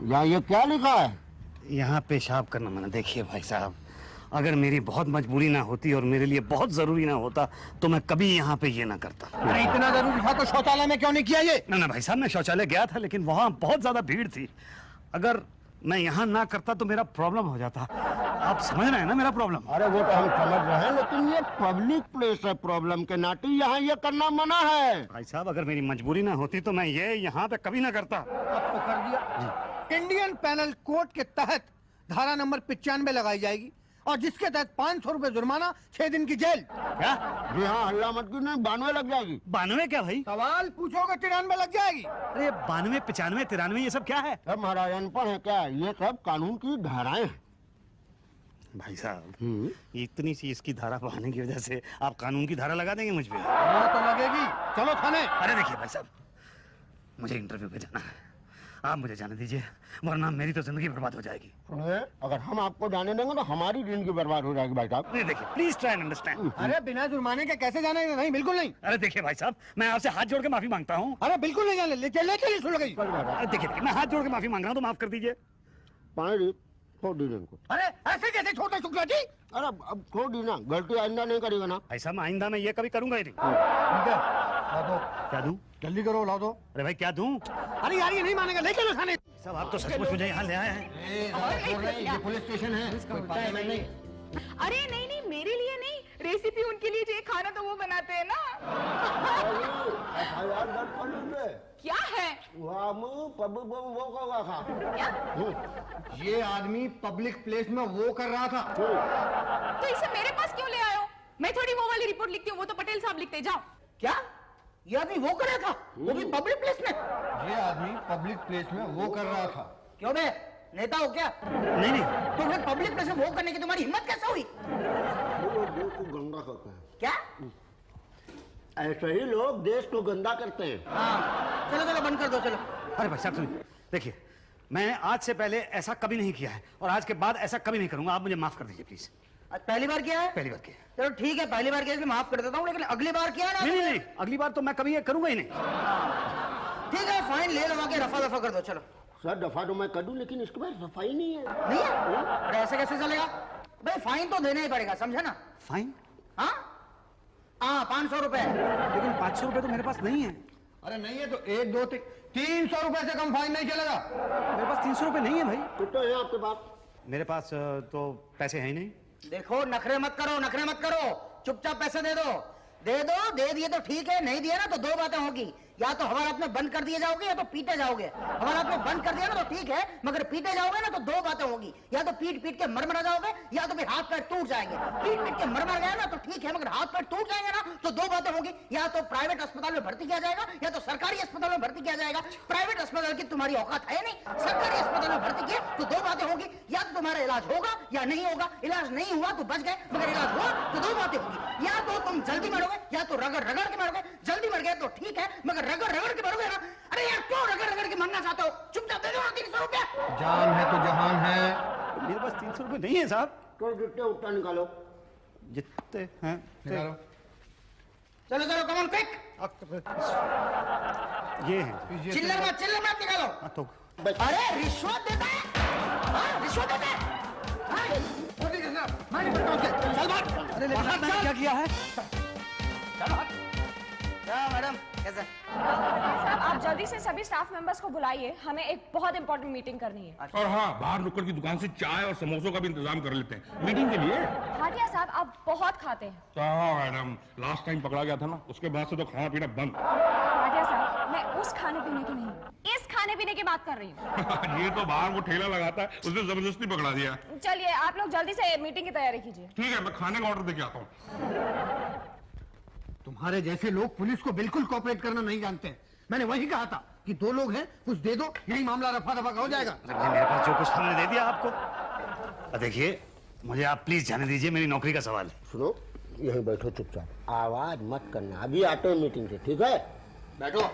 यहाँ ये क्या लिखा है? यहाँ पेशाब करना मना। देखिए भाई साहब, अगर मेरी बहुत मजबूरी ना होती और मेरे लिए बहुत जरूरी ना होता तो मैं कभी यहाँ पे ये ना करता। अरे इतना जरूरी था तो शौचालय में क्यों नहीं किया ये? ना भाई साहब, मैं शौचालय गया था लेकिन वहाँ बहुत ज्यादा भीड़ थी। अगर मैं यहाँ ना करता तो मेरा प्रॉब्लम हो जाता। आप समझ रहे हैं ना मेरा प्रॉब्लम? अरे वो तो हम समझ रहे हैं, लेकिन ये पब्लिक प्लेस है, प्रॉब्लम के नाते यहाँ ये करना मना है। भाई साहब, अगर मेरी मजबूरी ना होती तो मैं ये यहाँ पे कभी ना करता। अब तो कर दिया। इंडियन पैनल कोड के तहत धारा नंबर 95 लगाई जाएगी और जिसके तहत 500 रुपए जुर्माना, 6 दिन की जेल। क्या? जी हाँ, हल्ला मत की, नहीं 92 लग जाएगी। 92 क्या भाई? सवाल पूछोगे 93 लग जाएगी। अरे 92, 95, 93 ये सब क्या है? सब महाराज अनपढ़ है क्या? ये सब कानून की धाराएं हैं। भाई साहब, इतनी सी इसकी धारा बढ़ाने की वजह से आप कानून की धारा लगा देंगे मुझ पे? वो तो लगेगी। चलो थाने। अरे देखिए भाई साहब, मुझे इंटरव्यू पे जाना है, आप मुझे जाने दीजिए वरना मेरी तो जिंदगी बर्बाद हो जाएगी। सुनिए, अगर हम आपको जाने देंगे तो हमारी जिंदगी बर्बाद हो जाएगी भाई साहब। नहीं देखिए, प्लीज ट्राई एंड अंडरस्टैंड। अरे बिना जुर्माने के कैसे जाने? नहीं, बिल्कुल नहीं। अरे देखिए भाई साहब, मैं आपसे हाथ जोड़ के माफी मांगता हूँ। अरे बिल्कुल नहीं जाने। ले चलिए, सुन गई। अरे देखिए, मैं हाथ जोड़ के माफी मांग रहा हूँ तो माफ कर दीजिए। पानी छोड़ दीजिए इनको। अरे ऐसे कैसे छोटे शुक्ला जी? अरे अब छोड़ दी ना, गलती आइंदा नहीं करेगा ना। भाई साहब, आइंदा मैं ये कभी करूंगा ही नहीं। ठीक है, ला दो। क्या दूं? जल्दी करो, ला दो। अरे भाई क्या दूं? अरे यार, ये नहीं मानेगा, ले चलो थाने। साहब, आप तो सचमुच मुझे यहाँ ले आए हैं। ये पुलिस स्टेशन है, कोई पागल नहीं। अरे नहीं नहीं, मेरे लिए नहीं, रेसिपी उनके लिए, जो खाना तो वो बनाते हैं ना। क्या है? ये आदमी पब्लिक प्लेस में वो कर रहा था। तो इसे मेरे पास क्यों ले आए हो? मैं थोड़ी वो वाली रिपोर्ट लिखती हूँ, वो तो पटेल साहब लिखते। जाओ। क्या? ये आदमी वो कर रहा था, वो भी पब्लिक प्लेस में? ये आदमी पब्लिक प्लेस में वो कर रहा था। क्यों बे, नेता हो क्या? नहीं नहीं, तो फिर पब्लिक प्लेस में वो करने की तुम्हारी हिम्मत कैसे हुई? देश को गंदा करते हैं। क्या? ऐसे ही लोग देश को गंदा करते हैं। हाँ, चलो चलो बंद कर दो, चलो। अरे भाई साहब सुनिए, देखिए मैंने आज से पहले ऐसा कभी नहीं किया है और आज के बाद ऐसा कभी नहीं करूंगा। आप मुझे माफ कर दीजिए प्लीज। आज पहली बार किया है? पहली बार किया। चलो ठीक है, पहली बार किया इसलिए माफ कर देता हूँ, लेकिन अगली बार किया ना? नहीं नहीं, अगली बार तो मैं कभी ये करूंगा ही नहीं। ठीक है, फाइन ले लगा के रफा दफा कर दो, चलो। सर दफा तो मैं कर दूं, लेकिन इसके बाद सफाई नहीं है। नहीं है? अरे ऐसे कैसे चलेगा भाई? फाइन तो देना ही पड़ेगा, समझे ना? फाइन? हाँ 500 रुपए। लेकिन 500 रुपए तो मेरे पास नहीं है। अरे नहीं है तो 1 2 300 रुपए से कम फाइन नहीं चलेगा। मेरे पास 300 रुपए नहीं है भाई। कितना है आपके पास? मेरे पास तो पैसे हैं ही नहीं। देखो, नखरे मत करो, नखरे मत करो, चुपचाप पैसे दे दो। दे दो, दे दिए तो ठीक है, नहीं दिया ना तो दो बातें होगी। या तो हवालात में बंद कर दिए जाओगे या तो पीटे जाओगे। हवालात में बंद कर दिया ना तो ठीक है, मगर पीटे जाओगे ना तो दो बातें होगी। या तो पीट पीट के मर जाओगे या तो फिर हाथ पैर टूट जाएंगे। पीट पीट के मर गया ना तो ठीक है, मगर हाथ पैर टूट जाएंगे ना तो दो बातें होगी। या तो प्राइवेट अस्पताल में भर्ती किया जाएगा या तो सरकारी अस्पताल में भर्ती किया जाएगा। प्राइवेट अस्पताल की तुम्हारी औकात है नहीं, सरकारी अस्पताल में भर्ती किया तो दो बातें होगी। या तो तुम्हारा इलाज होगा या नहीं होगा। इलाज नहीं हुआ तो बच गए, मगर इलाज हुआ तो दो बातें होगी। या तो तुम जल्दी मरोगे या तो रगड़ रगड़ के मरोगे। जल्दी मर गए तो ठीक है, मगर रगड़ रगड़ के मरोगे ना। अरे यार, क्यों रगड़ रगड़ के मरना चाहते हो? चुपचाप दे दो 300 रुपया। जान है तो जहान है। मेरे पास 300 रुपए नहीं है साहब। तो जितने उतना निकालो। जितने हैं चलो चलो, कम ऑन क्विक। ये हैं। चिल्लर मत निकालो। तो अरे रिश्वत देता है? हाँ, रिश्वत देता है? हाँ, चल बात। अरे मैंने क्या किया है? क्या मैडम, कैसे? साहब, आप जल्दी से सभी स्टाफ मेंबर्स को बुलाइए, हमें एक बहुत इंपॉर्टेंट मीटिंग करनी है। और हाँ, बाहर नुक्कड़ की दुकान से चाय और समोसों का भी इंतजाम कर लेते हैं मीटिंग के लिए। भाटिया साहब, आप बहुत खाते हैं। हाँ मैडम, लास्ट टाइम पकड़ा गया था ना, उसके बाद से तो खाना पीना बंद। भाटिया साहब, मैं उस खाने पीने की नहीं, इस खाने पीने की बात कर रही हूँ। ये तो बाहर वो ठेला लगाता है, उसने जबरदस्ती पकड़ा दिया। चलिए, आप लोग जल्दी से मीटिंग की तैयारी कीजिए। ठीक है, मैं खाने का ऑर्डर देके आता हूँ। तुम्हारे जैसे लोग पुलिस को बिल्कुल कोऑपरेट करना नहीं जानते। मैंने वही कहा था कि 2 लोग हैं, कुछ दे दो, यही मामला रफा दफा का हो जाएगा। मेरे पास जो कुछ था मैंने दे दिया आपको। देखिए, मुझे आप प्लीज जाने दीजिए, मेरी नौकरी का सवाल है। सुनो, यहीं बैठो चुपचाप, आवाज मत करना, अभी आते हैं मीटिंग से, ठीक है? बैठो।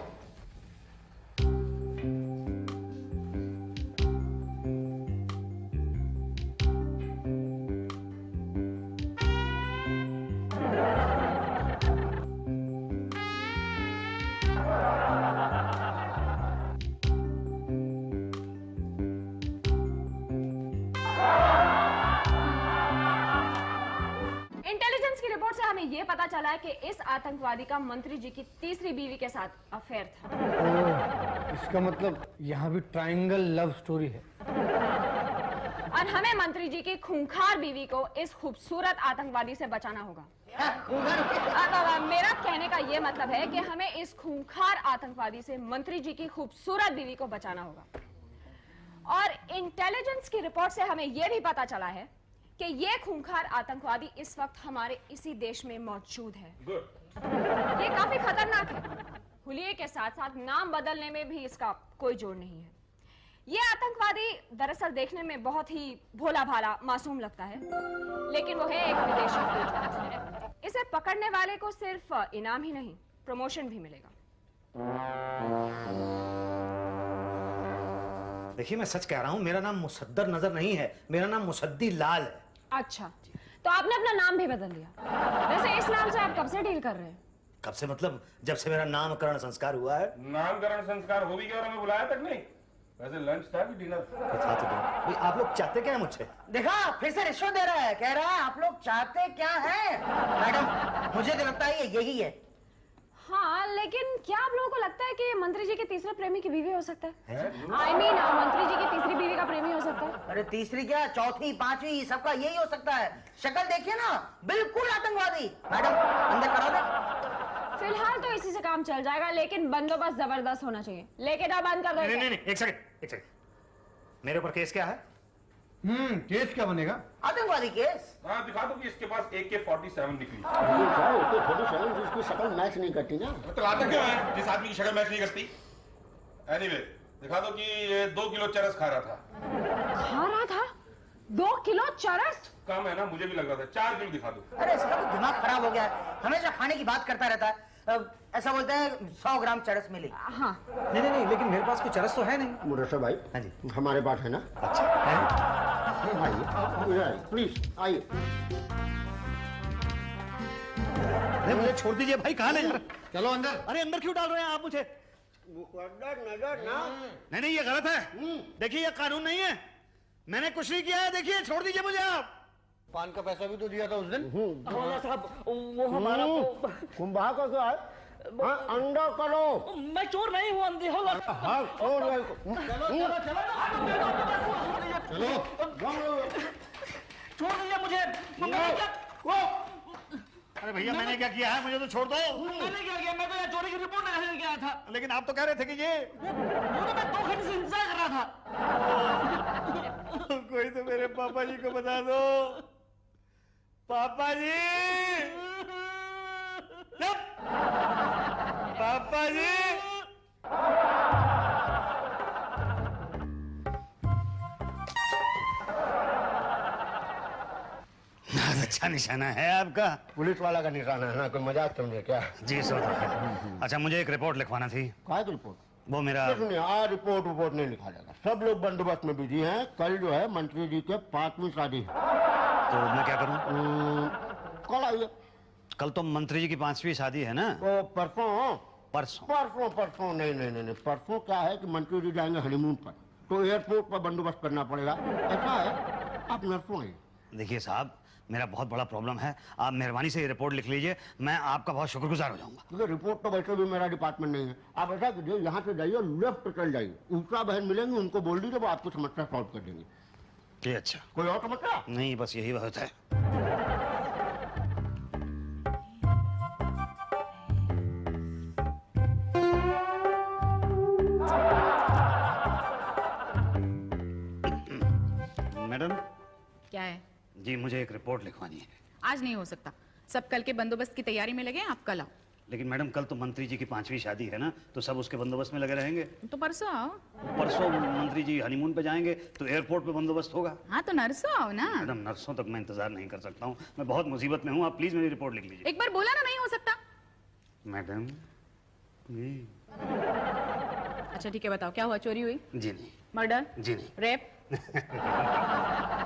इंटेलिजेंस की रिपोर्ट से हमें यह पता चला है कि इस आतंकवादी का मंत्री जी की तीसरी बीवी के साथ अफेयर था। इसका मतलब यहाँ भी ट्रायंगल लव स्टोरी है। और हमें मंत्री जी की खूंखार बीवी को इस खूबसूरत आतंकवादी से बचाना होगा। अब मेरा कहने का यह मतलब है कि हमें इस खूंखार आतंकवादी से मंत्री जी की खूबसूरत बीवी को बचाना होगा। और इंटेलिजेंस की रिपोर्ट से हमें यह भी पता चला है कि ये खूंखार आतंकवादी इस वक्त हमारे इसी देश में मौजूद है। ये काफी खतरनाक है। हुलिये के साथ साथ नाम बदलने में भी इसका कोई जोड़ नहीं है। ये आतंकवादी दरअसल देखने में बहुत ही भोला भाला मासूम लगता है, लेकिन वो है एक विदेशी एजेंट। इसे पकड़ने वाले को सिर्फ इनाम ही नहीं, प्रमोशन भी मिलेगा। देखिए, मैं सच कह रहा हूँ, मेरा नाम मुसद्दर नजर नहीं है, मेरा नाम मुसद्दी लाल है। अच्छा, तो आपने अपना नाम भी बदल लिया। वैसे इस नाम से आप कब से डील कर रहे हैं? कब से मतलब जब से मेरा नामकरण संस्कार हुआ है। नामकरण संस्कार हो भी गया और हमें बुलाया तक नहीं। वैसे लंच था कि डिनर? था तो क्या? भाई, आप लोग चाहते क्या है मुझसे? देखा, फिर से रिश्वत दे रहा है, कह रहा है आप लोग चाहते क्या है? मैडम, मुझे तो लगता है ये यही है। हाँ, लेकिन क्या आप लोगों को लगता है कि ये मंत्री जी के तीसरे प्रेमी की बीवी हो सकता है? I mean, मंत्री जी की तीसरी बीवी का प्रेमी हो सकता है? अरे तीसरी क्या, चौथी, पांचवी, सबका यही हो सकता है। शक्ल देखिए ना, बिल्कुल आतंकवादी। मैडम, अंदर करा दे। फिलहाल तो इसी से काम चल जाएगा, लेकिन बंदोबस्त जबरदस्त होना चाहिए। लेके जाओ, बंद कर दो। नहीं, एक सेकंड। मेरे ऊपर केस क्या है? केस क्या बनेगा? आतंकवादी केस। हाँ, दिखा दो कि इसके पास AK-47 निकली। लेकिन साहब, AK-47 जिसकी शक्ल मैच नहीं करती ना। तो आता क्यों है जिस आदमी की शक्ल मैच नहीं करती? एनीवे, दिखा दो कि ये 2 किलो चरस खा रहा था। खा रहा था? 2 किलो चरस? कम है ना, मुझे भी लग रहा था। 4 किलो दिखा दो। अरे इसका तो दिमाग खराब हो गया है, हमेशा खाने की बात करता रहता है। ऐसा बोलते हैं 100 ग्राम चरस मिली। हाँ। नहीं, लेकिन मेरे पास कोई चरस तो है नहीं। मुरशा भाई, हाँ जी, हमारे पास है ना। अच्छा है? आइए, प्लीज आइए। अरे मुझे छोड़ दीजिए भाई, कहाँ ले जा रहे? चलो अंदर। अरे अंदर क्यों डाल रहे हैं आप मुझे? नजर ना। नहीं, ये गलत है। देखिए, ये कानून नहीं है, मैंने कुछ नहीं किया है। देखिए, छोड़ दीजिए मुझे आप। पान का पैसा भी तो दिया था उस दिन। मौला साहब, वो हमारा तो कुंभा का क्या है? हाँ, अंडा करो। मैं चोर नहीं हूँ, अंधे हो। हाँ, छोड़ दो। छोड़ दीजिए मुझे। अरे भैया, मैंने क्या किया है? मुझे तो छोड़ दो। मैंने क्या किया? मैं तो यहाँ चोरी की रिपोर्ट लगाने गया था। लेकिन आप तो कह रहे थे कि ये वो तो मैं 2 घंटे से इंतजार कर रहा था। कोई तो मेरे पापा जी को बता दो। पापा जी, चुप। पापा जी। अच्छा निशाना है आपका। पुलिस वाला का निशाना है ना, कोई मजाक समझे क्या? जी सो तो है। अच्छा, मुझे एक रिपोर्ट लिखवाना थी। काय की रिपोर्ट? वो मेरा सुनिए, आज रिपोर्ट नहीं लिखा जाएगा। सब लोग बंदोबस्त में बिजी हैं। कल जो है मंत्री जी के 5वीं शादी है। तो मैं क्या करूं? कल आइए। कल तो मंत्री जी की 5वीं शादी है ना? तो परसों परसों? नहीं, परसों क्या है कि मंत्री जी जाएंगे हनीमून पर, तो एयरपोर्ट पर बंदोबस्त करना पड़ेगा। ऐसा है, आप नरसों आइए। देखिए साहब, मेरा बहुत बड़ा प्रॉब्लम है। आप मेहरबानी से ये रिपोर्ट लिख लीजिए, मैं आपका बहुत शुक्रगुजार हो जाऊंगा। क्योंकि रिपोर्ट तो वैसे भी मेरा डिपार्टमेंट नहीं है। आप ऐसा कीजिए, यहाँ से जाइए, लेफ्ट चल जाइए, ऊषा बहन मिलेंगे, उनको बोल दीजिए, वो आपकी समस्या सॉल्व कर देंगे। जी अच्छा। कोई और समस्या? नहीं, बस यही बात है। मैडम। क्या है? जी, मुझे एक रिपोर्ट लिखवानी है। आज नहीं हो सकता, सब कल के बंदोबस्त की तैयारी में लगे हैं, आप कल आओ। लेकिन मैडम कल तो मंत्री जी की 5वीं शादी है ना, तो सब उसके बंदोबस्त में लगे रहेंगे। तो परसों आओ। परसों मंत्री जी हनीमून पे जाएंगे तो एयरपोर्ट पे बंदोबस्त होगा। हाँ तो नरसों आओ ना। मैडम नर्सों तक मैं इंतजार नहीं कर सकता हूँ, मैं बहुत मुसीबत में हूँ, आप प्लीज मेरी रिपोर्ट लिख लीजिए। एक बार बोला ना नहीं हो सकता। मैडम अच्छा ठीक है, बताओ क्या हुआ? चोरी हुई? जी नहीं। मर्डर? जी नहीं। रेप?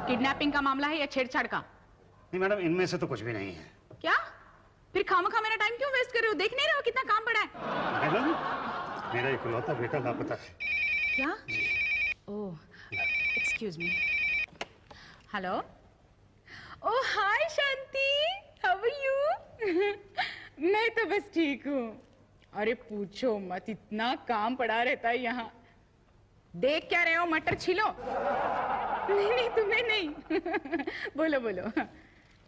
किडनैपिंग का मामला है या छेड़छाड़ का? नहीं मैडम, इनमें से तो कुछ भी नहीं है। क्या? फिर खामखा मेरा टाइम क्यों वेस्ट कर रहे हो? देख नहीं रहे हो कितना काम पड़ा है? मैडम मेरा इकलौता बेटा लापता है। क्या? Oh excuse me. Hello. Oh hi Shanti, how are you? मैं तो बस ठीक हूँ। अरे पूछो मत, इतना काम पड़ा रहता है यहाँ। देख क्या रहे हो? मटर छिलो। नहीं नहीं तुम्हें नहीं। बोलो बोलो,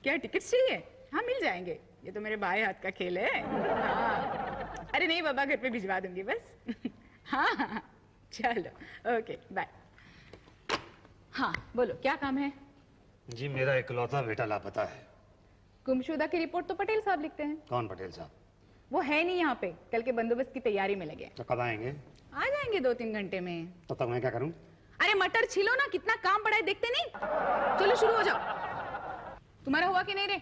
क्या टिकट चाहिए? हाँ मिल जाएंगे, ये तो मेरे बाएं हाथ का खेल है। हाँ। अरे नहीं बाबा, घर पे भिजवा दूंगी बस। हाँ हाँ चलो ओके बाय। हाँ बोलो क्या काम है? जी मेरा इकलौता बेटा लापता है। गुमशुदा की रिपोर्ट तो पटेल साहब लिखते हैं। कौन पटेल साहब? वो है नहीं यहाँ पे, कल के बंदोबस्त की तैयारी में लगे। तो कब आएंगे? आ जाएंगे 2-3 घंटे में। तो तब मैं क्या करूं? अरे मटर छिलो ना, कितना काम पड़ा है देखते नहीं? चलो शुरू हो जाओ। तुम्हारा हुआ कि नहीं रे?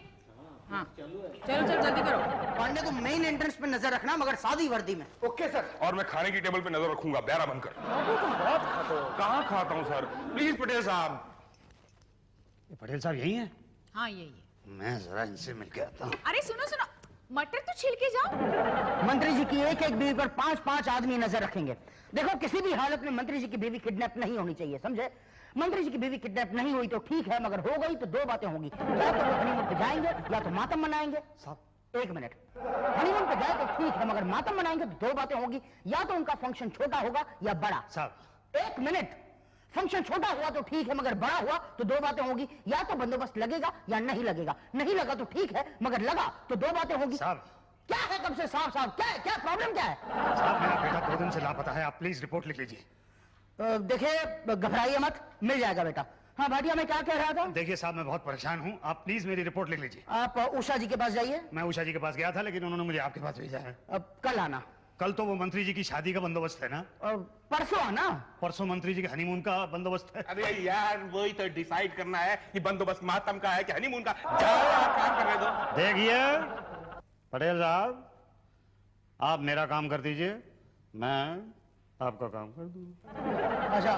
हाँ चलो चलो जल्दी करो। पांडे को मेन एंट्रेंस पे नजर रखना, मगर सादी वर्दी में। Okay sir. और मैं खाने की टेबल पे नजर रखूंगा, बैरा बनकर। तुम बहुत खाते हो। कहाँ खाता हूँ सर? प्लीज पटेल साहब। ये पटेल साहब यही हैं? हाँ यही मैं जरा इनसे मिल के आता हूँ। अरे सुनो सुनो, मटर तो छिल के जाओ। मंत्री जी की एक एक बीवी पर 5-5 आदमी नजर रखेंगे। देखो किसी भी हालत में मंत्री जी की बीवी किडनैप नहीं होनी चाहिए, समझे? मंत्री जी की बीवी किडनैप नहीं हुई तो ठीक है, मगर हो गई तो 2 बातें होंगी। या तो वो हनीमून पे जाएंगे या तो मातम मनाएंगे। साहब 1 मिनट, हनीमून पे जाए तो ठीक है, मगर मातम मनाएंगे तो 2 बातें होंगी। या तो उनका फंक्शन छोटा होगा या बड़ा। साहब 1 मिनट, फंक्शन छोटा हुआ तो ठीक है, मगर बड़ा हुआ तो 2 बातें होंगी। या तो बंदोबस्त लगेगा या नहीं लगेगा। नहीं लगा तो ठीक है, मगर लगा तो 2 बातें होंगी। साहब क्या है कब से साफ साफ? क्या क्या प्रॉब्लम क्या है? साहब मेरा बेटा 2 दिन से लापता है, आप प्लीज रिपोर्ट लिख लीजिए। देखिए घबराइए मत, मिल जाएगा बेटा। हाँ भाटिया मैं क्या कह रहा था? देखिए साहब मैं बहुत परेशान हूँ, आप प्लीज मेरी रिपोर्ट लिख लीजिए। आप उषा जी के पास जाइए। मैं उषा जी के पास गया था, लेकिन उन्होंने मुझे आपके पास भेजा है। अब कल आना। कल तो वो मंत्री जी की शादी का बंदोबस्त है ना? परसों आना। परसों मंत्री जी के हनीमून का बंदोबस्त है। अरे यार वही तो डिसाइड करना है कि बंदोबस्त मातम का है कि हनीमून का। जाओ काम करने दो। देखिए पटेल साहब, आप मेरा काम कर दीजिए, मैं आपका काम कर दूँ। अच्छा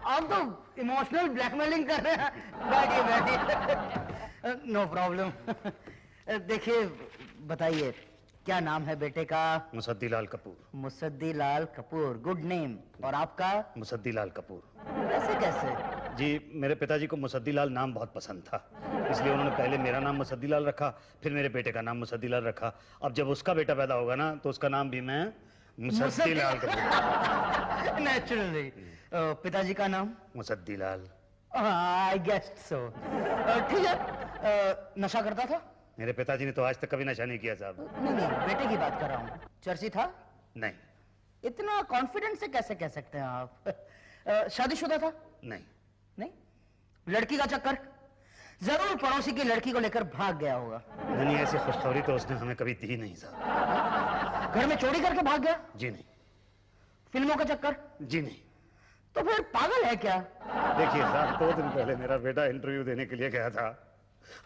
आप तो इमोशनल ब्लैकमेलिंग कर रहे हैं। बैठिए बैठिए, नो प्रॉब्लम। देखिए बताइए क्या नाम है बेटे का? मुसद्दी लाल कपूर। Musaddi Lal Kapoor, good name. और आपका? मुसद्दी लाल कपूर। ऐसे कैसे? जी मेरे पिताजी को मुसद्दी लाल नाम बहुत पसंद था, इसलिए उन्होंने पहले मेरा नाम मुसद्दी लाल रखा, फिर मेरे बेटे का नाम मुसद्दी लाल रखा। अब जब उसका बेटा पैदा होगा ना तो उसका नाम भी मैं मुसद्दी लाल कपूर। नेचुरली। पिताजी का नाम? मुसद्दी लाल। आई गेस्ड सो। ठीक है, नशा करता था? मेरे पिताजी ने तो आज तक कभी नशा नहीं किया साहब। नहीं नहीं, बेटे की बात कर रहा हूँ। चर्ची था? नहीं। इतना कॉन्फिडेंस से कैसे कह सकते हैं आप? शादीशुदा था? नहीं। नहीं। लड़की का चक्कर? जरूर पड़ोसी की लड़की को लेकर भाग गया होगा। नहीं ऐसी खुशखबरी तो उसने हमें कभी दी नहीं साहब। घर में चोरी करके भाग गया? जी नहीं। फिल्मों का चक्कर? जी नहीं। तो फिर पागल है क्या? देखिए साहब 2 दिन पहले मेरा बेटा इंटरव्यू देने के लिए गया था,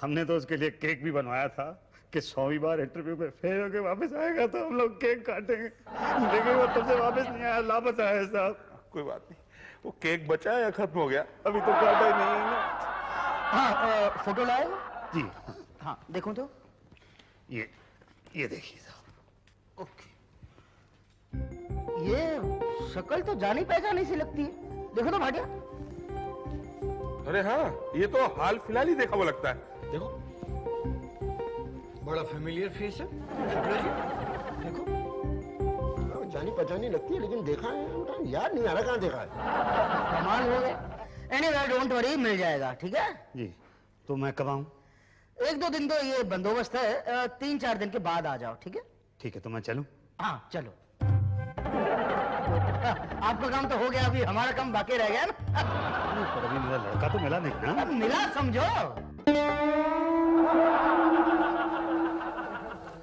हमने तो उसके लिए केक भी बनवाया था कि 100वीं बार इंटरव्यू में फेल होकर वापस आएगा तो हम लोग केक काटेंगे, लेकिन वो तब से वापस नहीं आया, लापता है साहब। कोई बात नहीं, वो केक बचा है या खत्म हो गया? अभी तो काटा ही नहीं है ना। हाँ फोटो लाए? जी हाँ देखो तो। ये देखिए साहब। ओके, ये शक्ल तो जानी पहचानी सी लगती है। देखो तो भाटिया। अरे हाँ, ये तो हाल फिलहाल ही देखा हुआ लगता है। देखो बड़ा फेमिलियर फेस है शुक्ला जी, देखो। हाँ, जानी पहचानी लगती है, लेकिन देखा है याद नहीं आ रहा कहाँ देखा है। कमाल हो गए। एनीवे डोंट वरी, मिल जाएगा। ठीक है जी तो मैं कब आऊँ? 1-2 दिन तो ये बंदोबस्त है, 3-4 दिन के बाद आ जाओ। ठीक है? ठीक है तो मैं चलूँ? हाँ चलो। आपका काम तो हो गया, अभी हमारा काम बाकी रह गया ना। पर अभी मेरा लड़का तो मिला नहीं ना। अब मिला समझो।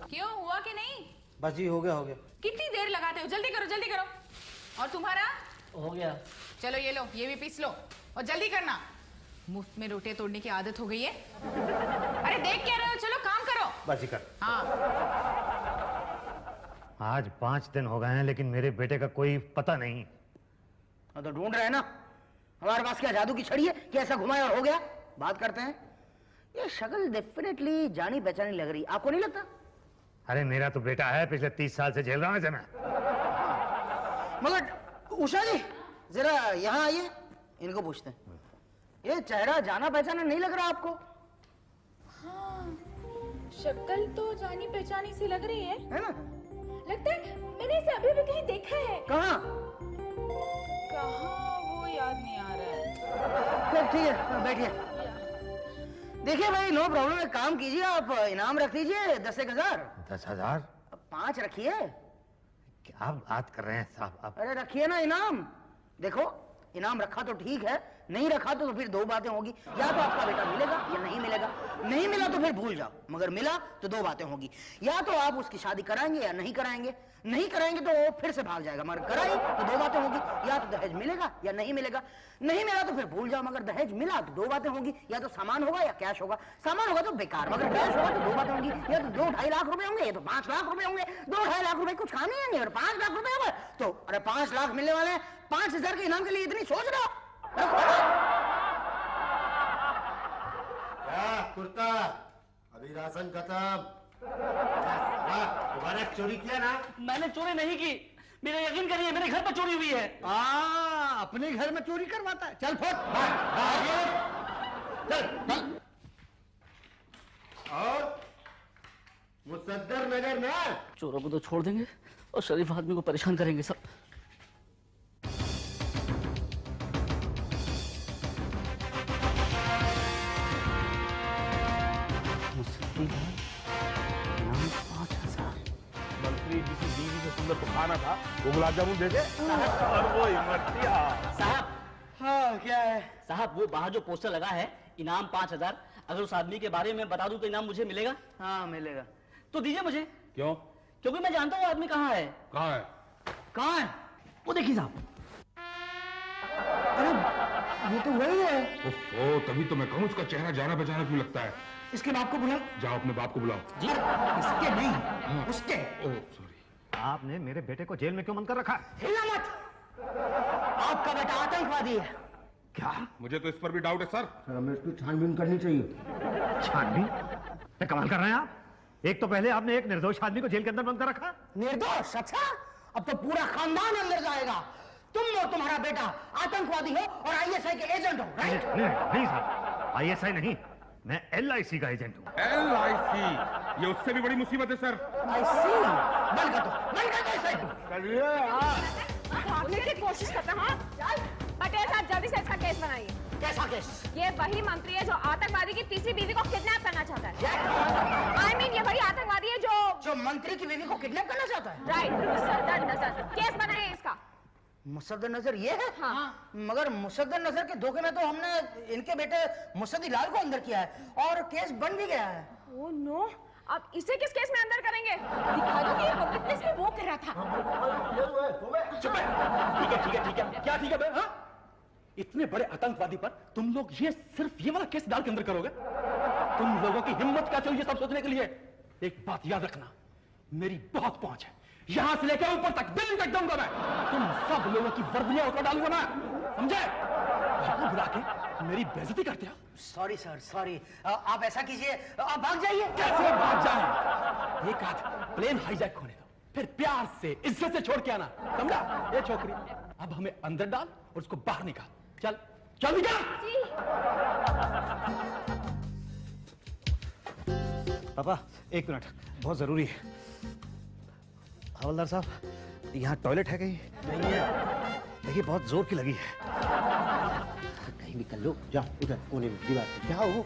क्यों हुआ कि नहीं? बस जी हो गया कितनी देर लगाते हो? जल्दी करो जल्दी करो। और तुम्हारा? हो गया। चलो ये लो, ये भी पीस लो और जल्दी करना। मुफ्त में रोटियां तोड़ने की आदत हो गई है। अरे देख क्या रहे हो, चलो काम करो। बस जी कर। हाँ आज 5 दिन हो गए हैं लेकिन मेरे बेटे का कोई पता नहीं। हाँ तो ढूंढ रहे हैं ना, हमारे पास क्या जादू की छड़ी है कि ऐसा घुमाया और हो गया? बात करते हैं। ये शक्ल डेफिनेटली जानी पहचानी लग रही, आपको नहीं लगता? अरे मेरा तो बेटा है, पिछले 30 साल से झेल रहा हूं इसे मैं। मगर उषा जी जरा यहाँ आइए, इनको पूछते हैं। ये चेहरा जाना पहचाना नहीं लग रहा आपको? हाँ, शक्ल तो जानी पहचानी सी लग रही है ना? लगता है मैंने इसे अभी भी कहीं देखा है। कहाँ? कहाँ वो याद नहीं आ रहा है। ठीक है बैठिए। देखिए भाई, नो प्रॉब्लम, एक काम कीजिए, आप इनाम रख दीजिए 10,000। 10,000? 5 रखिए। क्या बात कर रहे हैं साहब आप? अरे रखिए ना इनाम। देखो इनाम रखा तो ठीक है, नहीं रखा तो फिर 2 बातें होगी। या तो आपका बेटा मिलेगा या नहीं मिलेगा। नहीं मिला तो फिर भूल जाओ, मगर मिला तो 2 बातें होगी। या तो आप उसकी शादी कराएंगे या नहीं कराएंगे। नहीं कराएंगे तो वो फिर से भाग जाएगा, मगर कराई तो 2 बातें होगी। या तो दहेज मिलेगा या नहीं मिलेगा। नहीं मिला तो फिर भूल जाओ, मगर दहेज मिला तो 2 बातें होगी। या तो सामान होगा या कैश होगा। सामान होगा तो बेकार, मगर कैश होगा तो 2 बातें होंगी। या तो 2-2.5 लाख रुपए होंगे या तो 5 लाख रुपए होंगे। 2-2.5 लाख रुपए कुछ काम नहीं आएंगे और 5 लाख रुपए होगा तो अरे 5 लाख मिलने वाले हैं। 5,000 के इनाम के लिए इतनी सोच रहे हो? क्या कुर्ता, अभी राशन खत्म। दोबारा चोरी किया ना? मैंने चोरी नहीं की, मेरा यकीन करिए मेरे घर पर चोरी हुई है। अपने घर में चोरी करवाता है। चल फुट। चल। और मुसद्दर नगर में चोरों को तो छोड़ देंगे और शरीफ आदमी को परेशान करेंगे सब। मंत्री जी की बीवी से सुंदर तो खाना था, वो गुलाब जामुन दे दे और वो इमरतिया। साहब, हाँ क्या है? साहब वो बाहर जो पोस्टर लगा है, इनाम 5,000, अगर उस आदमी के बारे में बता दूं तो इनाम मुझे मिलेगा? हाँ मिलेगा। तो दीजिए मुझे। क्यों? क्योंकि मैं जानता हूँ वो आदमी कहाँ है। कहाँ है? कहाँ है? वो देखिए साहब। अरे ये तो वही है। ओह, तभी तो मैं कहूँ उसका चेहरा जाना पहचाना क्यों लगता है। इसके बाप को बुलाओ। जाओ अपने बाप को बुलाओ। जी इसके नहीं, उसके। Oh sorry. आपने मेरे बेटे को जेल में क्यों बंद कर रखा है? हिलना मत, आपका बेटा आतंकवादी है। क्या? मुझे तो इस पर भी डाउट है सर। हमें इसकी छानबीन करनी चाहिए। छानबीन? ये कमाल कर रहे हैं आप। एक तो पहले आपने एक निर्दोष आदमी को जेल के अंदर बंद कर रखा। निर्दोष? अच्छा, अब तो पूरा खानदान अंदर जाएगा। तुम और तुम्हारा बेटा आतंकवादी हो और ISI के एजेंट हो, राइट? नहीं साहब, ISI नहीं, मैं LIC का एजेंट हूँ। LIC, ये उससे भी बड़ी मुसीबत है सर। I see। बंद कर दो इसे। भागने की कोशिश करता। हाँ पटेल साहब जल्दी से इसका केस बनाइए। कैसा केस? ये वही मंत्री है जो आतंकवादी की तीसरी बीवी को किडनैप करना चाहता है। I mean, ये वही आतंकवादी है जो मंत्री की बीवी को किडनैप करना चाहता है। राइट, मुसद्दर नजर। केस बनाइए इसका। मुसद्दर नजर ये है? हाँ। मगर मुसद्दर नजर के धोखे में तो हमने इनके बेटे मुसद्दी लाल को अंदर किया है और केस बन भी गया है। ओह नो, अब इसे किस केस में अंदर करेंगे? दिखा दो कि ये पब्लिक प्लेस में वो कर रहा था। चुप है। ठीक है। क्या ठीक है बे? हाँ? इतने बड़े आतंकवादी पर तुम लोग सिर्फ ये वाला केस डाल के अंदर करोगे? तुम लोगों की हिम्मत कैसे हुई ये सब सोचने के लिए? एक बात याद रखना, मेरी बहुत पहुंच है। यहां से लेकर ऊपर तक दिल्ली तक दूंगा मैं। तुम सब लोगों की वर्दियां उठा डालूंगा मैं, समझे? यहां बुला के मेरी बेइज्जती करते हो। Sorry sir, sorry. आप ऐसा कीजिए, आप भाग जाइए। कैसे भाग जाए? एक आध प्लेन हाईजैक होने दो, फिर प्यार से इज्जत से छोड़ के आना, समझा? ये छोकरी अब हमें अंदर डाल और उसको बाहर निकाल। चल चल निकाल। पापा एक मिनट, बहुत जरूरी है। हवलदार साहब, यहाँ टॉयलेट है कहीं? नहीं है। देखिए बहुत जोर की लगी है। कहीं भी कर लो, जाओ उधर कोने में दीवार पे। क्या हो?